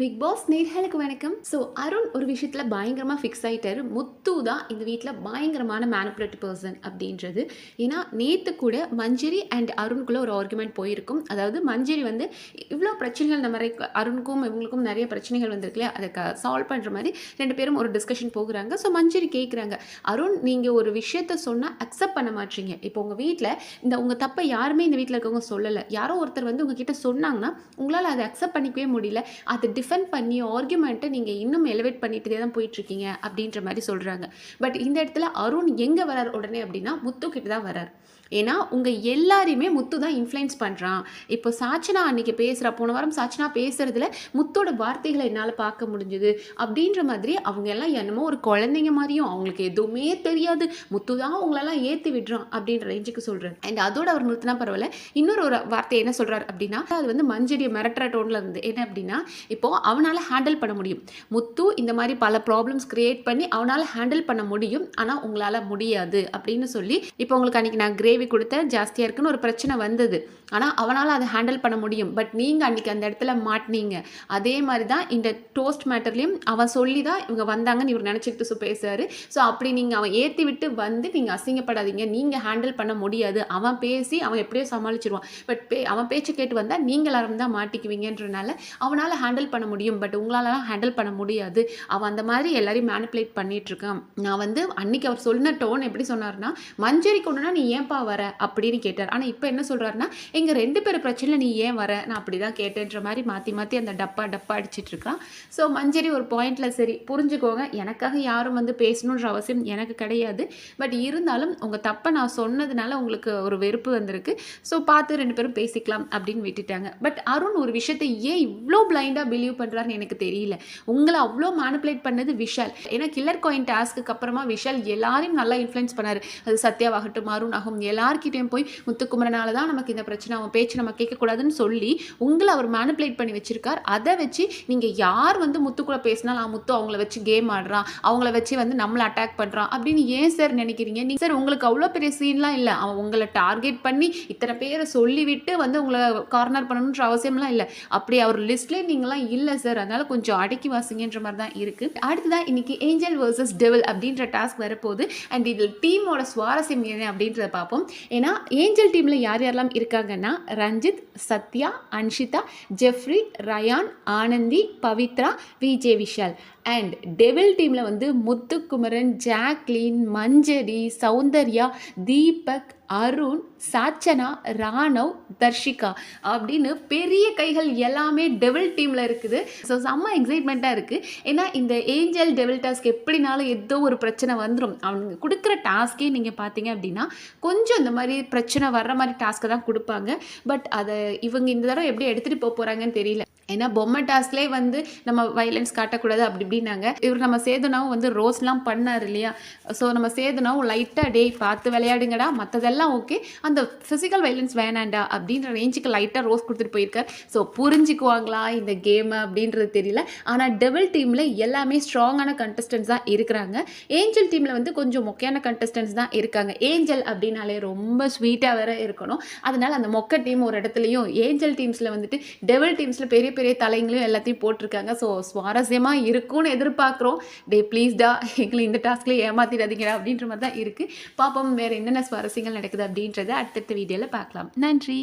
Big pass நேர்களுக்கு வணக்கம். So Arun ஒரு விஷயத்தில் பயங்கரமாக ஃபிக்ஸ் ஆகிட்டாரு. முத்து தான் இந்த வீட்டில் பயங்கரமான மேனிப்புலேட்டிவ் பர்சன் அப்படின்றது. ஏன்னா நேற்று கூட மஞ்சரி அண்ட் அருண்குள்ளே ஒரு ஆர்குமெண்ட் போயிருக்கும். அதாவது மஞ்சரி வந்து இவ்வளோ பிரச்சனைகள் இந்த மாதிரி அருணுக்கும் இவங்களுக்கும் நிறைய பிரச்சனைகள் வந்திருக்குல்லையா, அதை சால்வ் பண்ணுற மாதிரி ரெண்டு பேரும் ஒரு டிஸ்கஷன் போகிறாங்க. ஸோ மஞ்சரி கேட்குறாங்க, அருண் நீங்கள் ஒரு விஷயத்த சொன்னால் அக்செப்ட் பண்ண மாட்டீங்க. இப்போ உங்கள் வீட்டில் உங்கள் தப்பை யாருமே இந்த வீட்டில் இருக்கவங்க சொல்லலை. யாரோ ஒருத்தர் வந்து உங்ககிட்ட சொன்னாங்கன்னா உங்களால் அதை அக்செப்ட் பண்ணிக்கவே முடியல. அது டிஃபெண்ட் பண்ணி ஆர்குமெண்ட்டை நீங்கள் இன்னும் எலிவேட் பண்ணிகிட்டே தான் போயிட்டுருக்கீங்க அப்படின்ற மாதிரி சொல்கிறாங்க. பட் இந்த இடத்துல அருண் எங்கே வரார் உடனே அப்படின்னா முத்து கிட்ட தான் வரார். ஏன்னா உங்கள் எல்லாரையுமே முத்து தான் இன்ஃப்ளூயன்ஸ் பண்ணுறான். இப்போ சாச்சனா அன்றைக்கி பேசுகிற போன வாரம் சாச்சனா பேசுகிறதுல முத்தோட வார்த்தைகளை என்னால் பார்க்க முடிஞ்சுது அப்படின்ற மாதிரி அவங்க எல்லாம் என்னமோ ஒரு குழந்தைங்க மாதிரியும் அவங்களுக்கு எதுவுமே தெரியாது, முத்து தான் அவங்களெல்லாம் ஏற்றி விடுறான் அப்படின்ற ரேஞ்சுக்கு சொல்கிறார். அண்ட் அதோட அவர் நிறுத்தினா பரவாயில்ல, இன்னொரு ஒரு வார்த்தை என்ன சொல்கிறார் அப்படின்னா, அது வந்து மஞ்சரியை மிரட்டுற டோனில் இருந்து என்ன அப்படின்னா, இப்போது அவனால் ஹேண்டில் பண்ண முடியும், முத்து இந்த மாதிரி பல ப்ராப்ளம்ஸ் கிரியேட் பண்ணி அவனால் ஹேண்டில் பண்ண முடியும், ஆனால் உங்களால் முடியாது அப்படின்னு சொல்லி, இப்போ உங்களுக்கு அன்றைக்கி நான் கிரேவி கொடுத்த ஜாஸ்தியாக இருக்குன்னு ஒரு பிரச்சனை வந்தது, ஆனால் அவனால் அதை ஹேண்டில் பண்ண முடியும். பட் நீங்கள் அன்றைக்கி அந்த இடத்துல மாட்டினீங்க. அதே மாதிரி தான் இந்த டோஸ்ட் மேட்டர்லேயும் அவன் சொல்லி தான் இவங்க வந்தாங்கன்னு இவர் நினச்சிக்கிட்டு பேசுறாரு. ஸோ அப்படி நீங்கள் அவன் ஏற்றி விட்டு வந்து நீங்கள் அசிங்கப்படாதீங்க, நீங்கள் ஹேண்டில் பண்ண முடியாது. அவன் பேசி அவன் எப்படியோ சமாளிச்சிருவான். பட் அவன் பேச்சு கேட்டு வந்தால் நீங்கள் எல்லாரும் தான் மாட்டிக்குவீங்கன்றனால அவனால் ஹேண்டில் பண்ண முடியும், பட் உங்களாலலாம் ஹேண்டில் பண்ண முடியாது. அவன் அந்த மாதிரி எல்லாரையும் மேனிப்புலேட் பண்ணிகிட்ருக்கான். நான் வந்து அன்றைக்கி அவர் சொன்ன டோன் எப்படி சொன்னார்னா, மஞ்சரி கொண்டுனா நீ ஏன்பா வர அப்படின்னு கேட்டார். ஆனால் இப்போ என்ன சொல்கிறாருன்னா, எங்கள் ரெண்டு பேர் பிரச்சனையில் நீ ஏன் வர, நான் அப்படி தான் கேட்டேன்ற மாதிரி மாற்றி மாற்றி அந்த டப்பா அடிச்சிட்டு இருக்கான். ஸோ மஞ்சரி ஒரு பாயிண்டில் சரி புரிஞ்சுக்கோங்க, எனக்காக யாரும் வந்து பேசணுன்ற அவசியம் எனக்கு கிடையாது, பட் இருந்தாலும் உங்கள் தப்பை நான் சொன்னதுனால உங்களுக்கு ஒரு வெறுப்பு வந்திருக்கு, ஸோ பார்த்து ரெண்டு பேரும் பேசிக்கலாம் அப்படின்னு விட்டுட்டாங்க. பட் அருண் ஒரு விஷயத்தை ஏன் இவ்வளோ பிளைண்டாக பிலீவ் பண்ணுறாருன்னு எனக்கு தெரியல. உங்களை அவ்வளோ மேனிப்புலேட் பண்ணது விஷால். ஏன்னா கில்லர் காயின் டாஸ்க்கு அப்புறமா விஷால் எல்லாரையும் நல்லா இன்ஃப்ளூயன்ஸ் பண்ணார். அது சத்யாவாகட்டும் அருண் ஆகும் எல்லார்கிட்டையும் போய் முத்துக்குமரனால தான் நமக்கு இந்த பிரச்சனை, அவன் பேச்சு நம்ம கேட்கக்கூடாதுன்னு சொல்லி உங்களை அவர் மேனிப்புலேட் பண்ணி வச்சிருக்கார். அதை வச்சு நீங்கள் யார் வந்து முத்துக்குள்ள பேசினாலும் முத்து அவங்கள வச்சு கேம் ஆடுறான், அவங்கள வச்சு வந்து நம்மளை அட்டாக் பண்ணுறான் அப்படின்னு ஏன் சார் நினைக்கிறீங்க? நீங்கள் சார் உங்களுக்கு அவ்வளோ பெரிய சீன்லாம் இல்லை. அவன் உங்களை டார்கெட் பண்ணி இத்தனை பேரை சொல்லிவிட்டு வந்து உங்களை கார்னர் பண்ணணுன்ற அவசியம்லாம் இல்லை. அப்படி அவர் லிஸ்ட்லேயே நீங்களாம் இல்லை சார், அதனால கொஞ்சம் அடக்கி வாசிங்கன்ற மாதிரி தான் இருக்குது. அடுத்ததான் இன்னைக்கு ஏஞ்சல் வர்சஸ் டெவில் அப்படின்ற டாஸ்க் வரப்போகுது. அண்ட் இதில் டீமோட சுவாரஸ்யம் என்ன அப்படின்றத பார்ப்போம். ஏன்னா ஏஞ்சல் டீமில் யார் யாரெல்லாம் இருக்காங்கன்னா, Ranjith, Sathya, Anshitha, Jeffrey, Rayan, Anandhi, Pavithra, VJ Vishal. And devil டீமில் வந்து முத்துக்குமரன், ஜாக்லின், மஞ்சரி, சௌந்தர்யா, தீபக், அருண், சாச்சனா, ராணவ், தர்ஷிகா அப்படின்னு பெரிய கைகள் எல்லாமே டெவில் டீமில் இருக்குது. ஸோ செம்ம எக்ஸைட்மெண்ட்டாக இருக்குது. ஏன்னா இந்த ஏஞ்சல் டெவில் டாஸ்க் எப்படினாலும் ஏதோ ஒரு பிரச்சனை வந்துடும். அவங்க கொடுக்குற டாஸ்க்கே நீங்கள் பார்த்தீங்க அப்படின்னா கொஞ்சம் இந்த மாதிரி பிரச்சனை வர்ற மாதிரி டாஸ்க்கை தான் கொடுப்பாங்க. பட் அதை இவங்க இந்த தடவை எப்படி எடுத்துகிட்டு போக போகிறாங்கன்னு தெரியல. ஏன்னா பொம்மை டாஸ்க்லேயே வந்து நம்ம வைலன்ஸ் காட்டக்கூடாது அப்படி இப்படின்னாங்க. இவர் நம்ம சேதுனாவும் வந்து ரோஸ்லாம் பண்ணார் இல்லையா, ஸோ நம்ம சேதுனாவும் லைட்டாக டே பார்த்து விளையாடுங்கடா, மற்றதெல்லாம் ஓகே, அந்த ஃபிசிக்கல் வைலன்ஸ் வேணாண்டா அப்படின்ற ரேஞ்சுக்கு லைட்டாக ரோஸ் கொடுத்துட்டு போயிருக்கார். ஸோ புரிஞ்சுக்குவாங்களா இந்த கேமை அப்படின்றது தெரியல. ஆனால் டெவில் டீமில் எல்லாமே ஸ்ட்ராங்கான கண்டஸ்டன்ஸ் தான் இருக்கிறாங்க. ஏஞ்சல் டீமில் வந்து கொஞ்சம் மொக்கையான கண்டஸ்டன்ஸ் தான் இருக்காங்க. ஏஞ்சல் அப்படின்னாலே ரொம்ப ஸ்வீட்டாக வேற இருக்கணும். அதனால் அந்த மொக்க டீம் ஒரு இடத்துலையும் ஏஞ்சல் டீம்ஸில் வந்துட்டு டெவில் டீம்ஸில் பெரிய பெரிய தலைங்களையும் எல்லாத்தையும் போட்டிருக்காங்க. ஸோ சுவாரஸ்யமாக இருக்கும்னு எதிர்பார்க்குறோம். டே ப்ளீஸ்டா எங்களை இந்த டாஸ்க்லேயே ஏமாற்றிடாதீங்கடா அப்படின்ற மாதிரி தான் இருக்குது. பாப்போம் வேறு என்னென்ன சுவாரஸ்யங்கள் நடக்குது அப்படின்றத அடுத்தடுத்த வீடியோவில் பார்க்கலாம். நன்றி.